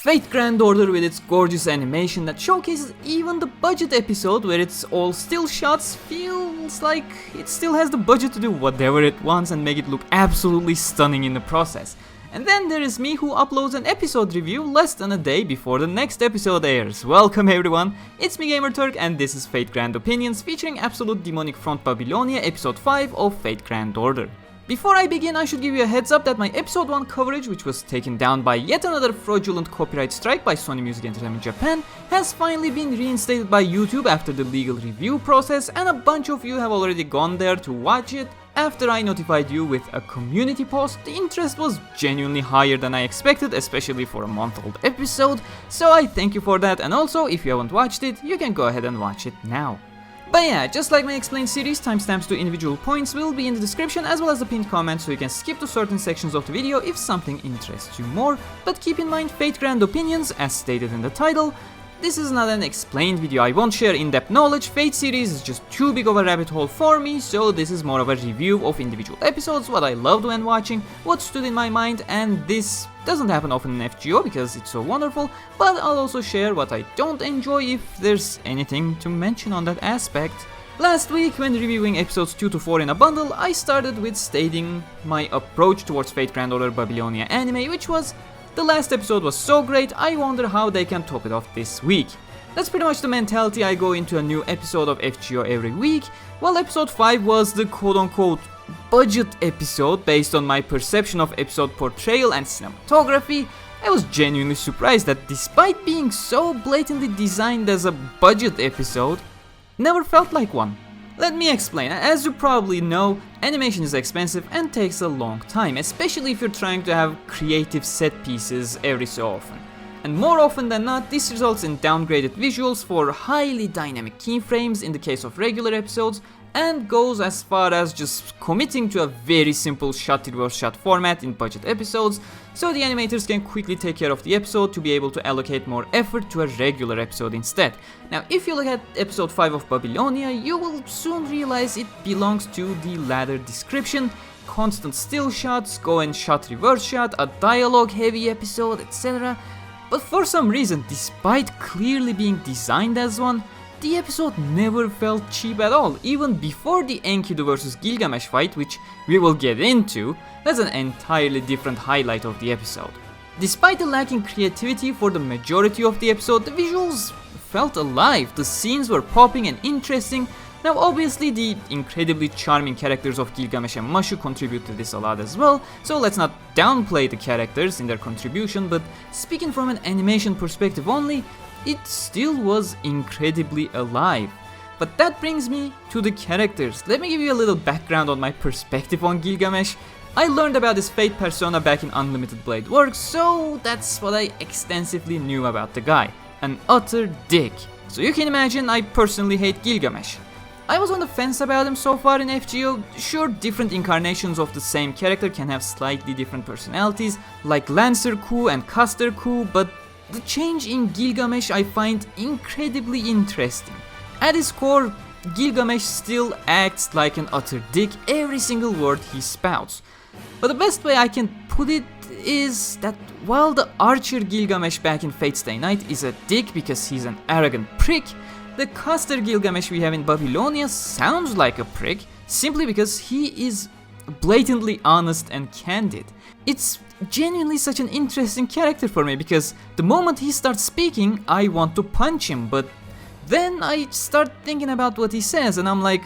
Fate Grand Order with its gorgeous animation that showcases even the budget episode where it's all still shots feels like it still has the budget to do whatever it wants and make it look absolutely stunning in the process. And then there is me who uploads an episode review less than a day before the next episode airs. Welcome everyone, it's me Gamerturk and this is Fate Grand Opinions featuring absolute Demonic Front Babylonia episode 5 of Fate Grand Order. Before I begin, I should give you a heads up that my episode 1 coverage, which was taken down by yet another fraudulent copyright strike by Sony Music Entertainment Japan, has finally been reinstated by YouTube after the legal review process, and a bunch of you have already gone there to watch it. After I notified you with a community post, the interest was genuinely higher than I expected, especially for a month-old episode, so I thank you for that, and also, if you haven't watched it, you can go ahead and watch it now. But yeah, just like my Explained series, timestamps to individual points will be in the description as well as the pinned comment, so you can skip to certain sections of the video if something interests you more. But keep in mind, Fate Grand Opinions, as stated in the title, this is not an explained video. I won't share in-depth knowledge. Fate series is just too big of a rabbit hole for me, so this is more of a review of individual episodes, what I loved when watching, what stood in my mind, and this doesn't happen often in FGO because it's so wonderful, but I'll also share what I don't enjoy if there's anything to mention on that aspect. Last week, when reviewing episodes 2 to 4 in a bundle, I started with stating my approach towards Fate Grand Order Babylonia anime, which was, the last episode was so great, I wonder how they can top it off this week. That's pretty much the mentality I go into a new episode of FGO every week, while episode 5 was the quote-unquote budget episode based on my perception of episode portrayal and cinematography. I was genuinely surprised that despite being so blatantly designed as a budget episode, never felt like one. Let me explain. As you probably know, animation is expensive and takes a long time, especially if you're trying to have creative set pieces every so often. And more often than not, this results in downgraded visuals for highly dynamic keyframes in the case of regular episodes, and goes as far as just committing to a very simple shot-reverse-shot format in budget episodes, so the animators can quickly take care of the episode to be able to allocate more effort to a regular episode instead. Now, if you look at episode 5 of Babylonia, you will soon realize it belongs to the latter description. Constant still shots, go and shot-reverse-shot, a dialogue-heavy episode, etc. But for some reason, despite clearly being designed as one, the episode never felt cheap at all, even before the Enkidu vs Gilgamesh fight, which we will get into. That's an entirely different highlight of the episode. Despite the lacking creativity for the majority of the episode, the visuals felt alive, the scenes were popping and interesting. Now obviously the incredibly charming characters of Gilgamesh and Mashu contribute to this a lot as well, so let's not downplay the characters in their contribution, but speaking from an animation perspective only, it still was incredibly alive. But that brings me to the characters. Let me give you a little background on my perspective on Gilgamesh. I learned about his Fate persona back in Unlimited Blade Works, so that's what I extensively knew about the guy. An utter dick. So you can imagine I personally hate Gilgamesh. I was on the fence about him so far in FGO. Sure, different incarnations of the same character can have slightly different personalities, like Lancer Ku and Custer Ku, but the change in Gilgamesh I find incredibly interesting. At his core, Gilgamesh still acts like an utter dick every single word he spouts. But the best way I can put it is that while the archer Gilgamesh back in Fate Stay Night is a dick because he's an arrogant prick, the Custer Gilgamesh we have in Babylonia sounds like a prick simply because he is blatantly honest and candid. It's genuinely such an interesting character for me because the moment he starts speaking, I want to punch him, but then I start thinking about what he says and I'm like,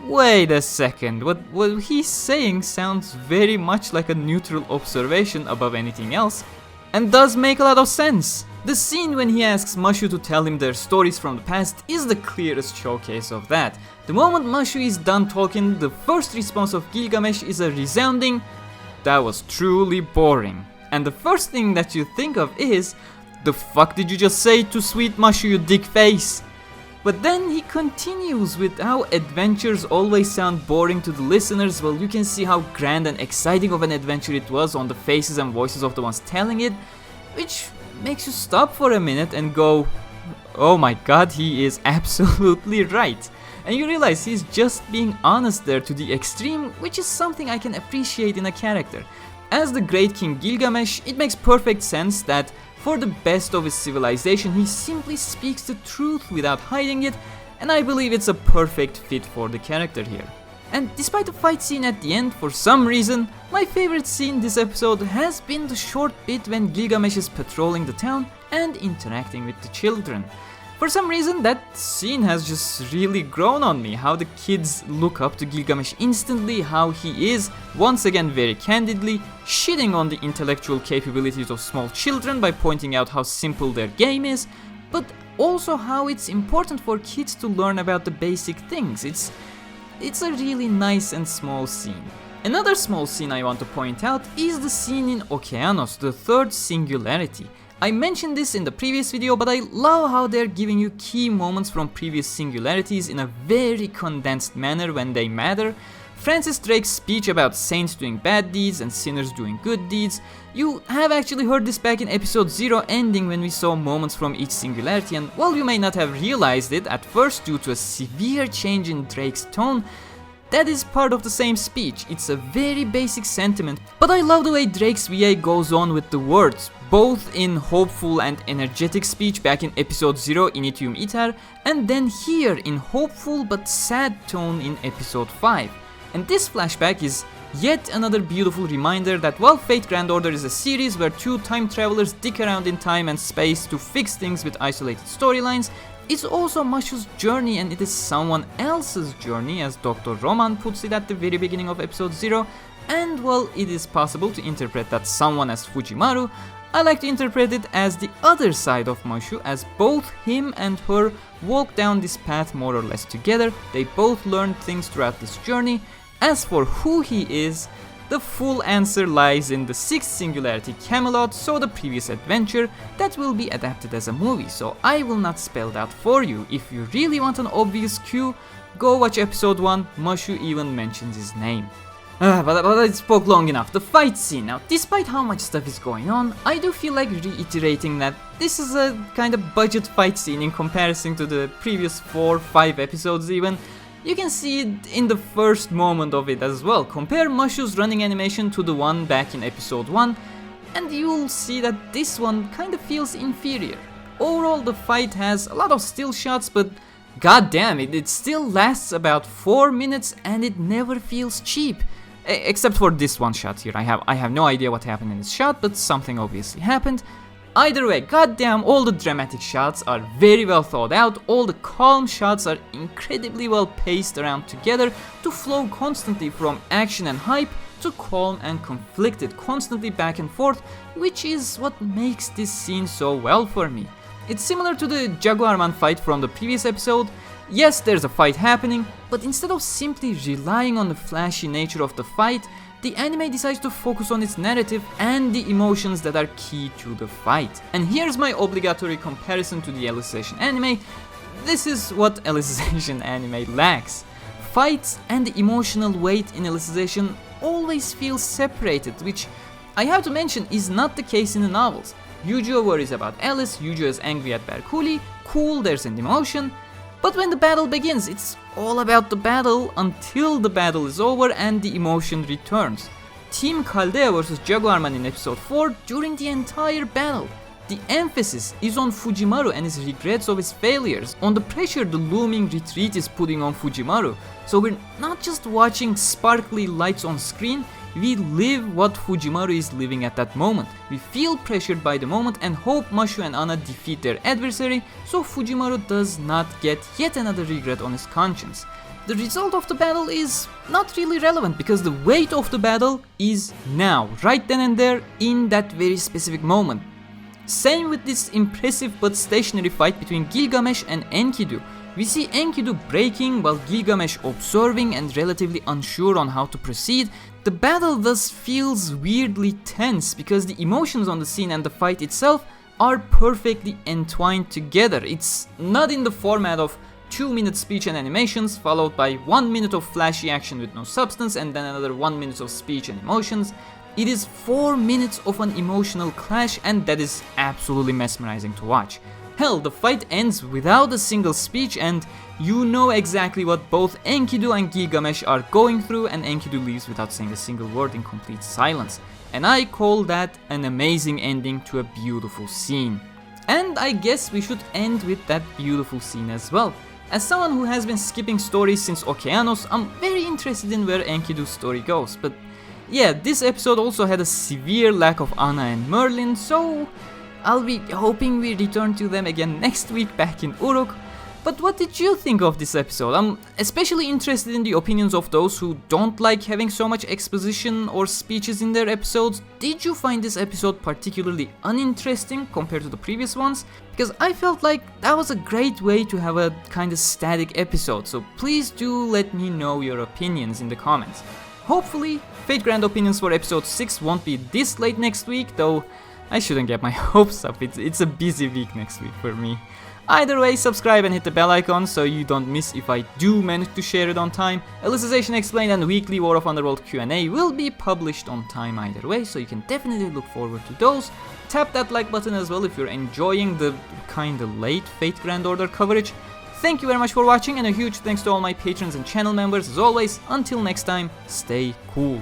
wait a second, what he's saying sounds very much like a neutral observation above anything else, and does make a lot of sense. The scene when he asks Mashu to tell him their stories from the past is the clearest showcase of that. The moment Mashu is done talking, the first response of Gilgamesh is a resounding, "That was truly boring." And the first thing that you think of is, "The fuck did you just say to sweet Mashu, you dick face?" But then he continues with how adventures always sound boring to the listeners. Well, you can see how grand and exciting of an adventure it was on the faces and voices of the ones telling it, which makes you stop for a minute and go, oh my god, he is absolutely right. And you realize he's just being honest there to the extreme, which is something I can appreciate in a character. As the great King Gilgamesh, it makes perfect sense that For the best of his civilization, he simply speaks the truth without hiding it, and I believe it's a perfect fit for the character here. And despite the fight scene at the end, for some reason, my favorite scene this episode has been the short bit when Gilgamesh is patrolling the town and interacting with the children. For some reason, that scene has just really grown on me, how the kids look up to Gilgamesh instantly, how he is, once again very candidly, shitting on the intellectual capabilities of small children by pointing out how simple their game is, but also how it's important for kids to learn about the basic things. It's a really nice and small scene. Another small scene I want to point out is the scene in Okeanos, the third Singularity. I mentioned this in the previous video, but I love how they're giving you key moments from previous Singularities in a very condensed manner when they matter. Francis Drake's speech about saints doing bad deeds and sinners doing good deeds. You have actually heard this back in episode 0 ending when we saw moments from each Singularity, and while you may not have realized it at first due to a severe change in Drake's tone, that is part of the same speech. It's a very basic sentiment, but I love the way Drake's VA goes on with the words, both in hopeful and energetic speech back in episode 0 Initium Iter, and then here in hopeful but sad tone in episode 5. And this flashback is yet another beautiful reminder that while Fate Grand Order is a series where two time travelers dick around in time and space to fix things with isolated storylines, it's also Mashu's journey, and it is someone else's journey, as Dr. Roman puts it at the very beginning of episode 0, and while it is possible to interpret that someone as Fujimaru, I like to interpret it as the other side of Mashu, as both him and her walk down this path more or less together. They both learned things throughout this journey. As for who he is, the full answer lies in the 6th Singularity Camelot, so the previous adventure that will be adapted as a movie, so I will not spell it out for you. If you really want an obvious cue, go watch episode 1, Mashu even mentions his name. But I spoke long enough. The fight scene. Now, despite how much stuff is going on, I do feel like reiterating that this is a kind of budget fight scene in comparison to the previous 4-5 episodes even. You can see it in the first moment of it as well. Compare Mashu's running animation to the one back in episode 1, and you'll see that this one kind of feels inferior. Overall, the fight has a lot of still shots, but goddamn it still lasts about 4 minutes and it never feels cheap. Except for this one shot here. I have no idea what happened in this shot, but something obviously happened. Either way, goddamn, all the dramatic shots are very well thought out, all the calm shots are incredibly well paced around together to flow constantly from action and hype to calm and conflicted, constantly back and forth, which is what makes this scene so well for me. It's similar to the Jaguarman fight from the previous episode. Yes, there's a fight happening, but instead of simply relying on the flashy nature of the fight, the anime decides to focus on its narrative and the emotions that are key to the fight. And here's my obligatory comparison to the Alicization anime. This is what Alicization anime lacks. Fights and the emotional weight in Alicization always feel separated, which I have to mention is not the case in the novels. Yujo worries about Alice, Yujo is angry at Berkuli, cool, there's an emotion. But when the battle begins, it's all about the battle until the battle is over and the emotion returns. Team Chaldea vs Jaguarman in episode 4, during the entire battle, the emphasis is on Fujimaru and his regrets of his failures, on the pressure the looming retreat is putting on Fujimaru. So we're not just watching sparkly lights on screen, we live what Fujimaru is living at that moment. We feel pressured by the moment and hope Mashu and Anna defeat their adversary, so Fujimaru does not get yet another regret on his conscience. The result of the battle is not really relevant because the weight of the battle is now, right then and there, in that very specific moment. Same with this impressive but stationary fight between Gilgamesh and Enkidu. We see Enkidu breaking while Gilgamesh observing and relatively unsure on how to proceed. The battle thus feels weirdly tense because the emotions on the scene and the fight itself are perfectly entwined together. It's not in the format of 2-minute speech and animations followed by 1 minute of flashy action with no substance and then another 1 minute of speech and emotions. It is 4 minutes of an emotional clash, and that is absolutely mesmerizing to watch. Hell, the fight ends without a single speech and you know exactly what both Enkidu and Gilgamesh are going through, and Enkidu leaves without saying a single word in complete silence. and I call that an amazing ending to a beautiful scene. And I guess we should end with that beautiful scene as well. As someone who has been skipping stories since Okeanos, I'm very interested in where Enkidu's story goes, but yeah, this episode also had a severe lack of Anna and Merlin, so I'll be hoping we return to them again next week back in Uruk. But what did you think of this episode? I'm especially interested in the opinions of those who don't like having so much exposition or speeches in their episodes. Did you find this episode particularly uninteresting compared to the previous ones? Because I felt like that was a great way to have a kind of static episode, so please do let me know your opinions in the comments. Hopefully, Fate Grand opinions for episode 6 won't be this late next week, though I shouldn't get my hopes up, it's a busy week next week for me. Either way, subscribe and hit the bell icon so you don't miss if I do manage to share it on time. Elucidation Explained and weekly War of Underworld Q&A will be published on time either way, so you can definitely look forward to those. Tap that like button as well if you're enjoying the kinda late Fate Grand Order coverage. Thank you very much for watching, and a huge thanks to all my patrons and channel members as always. Until next time, stay cool.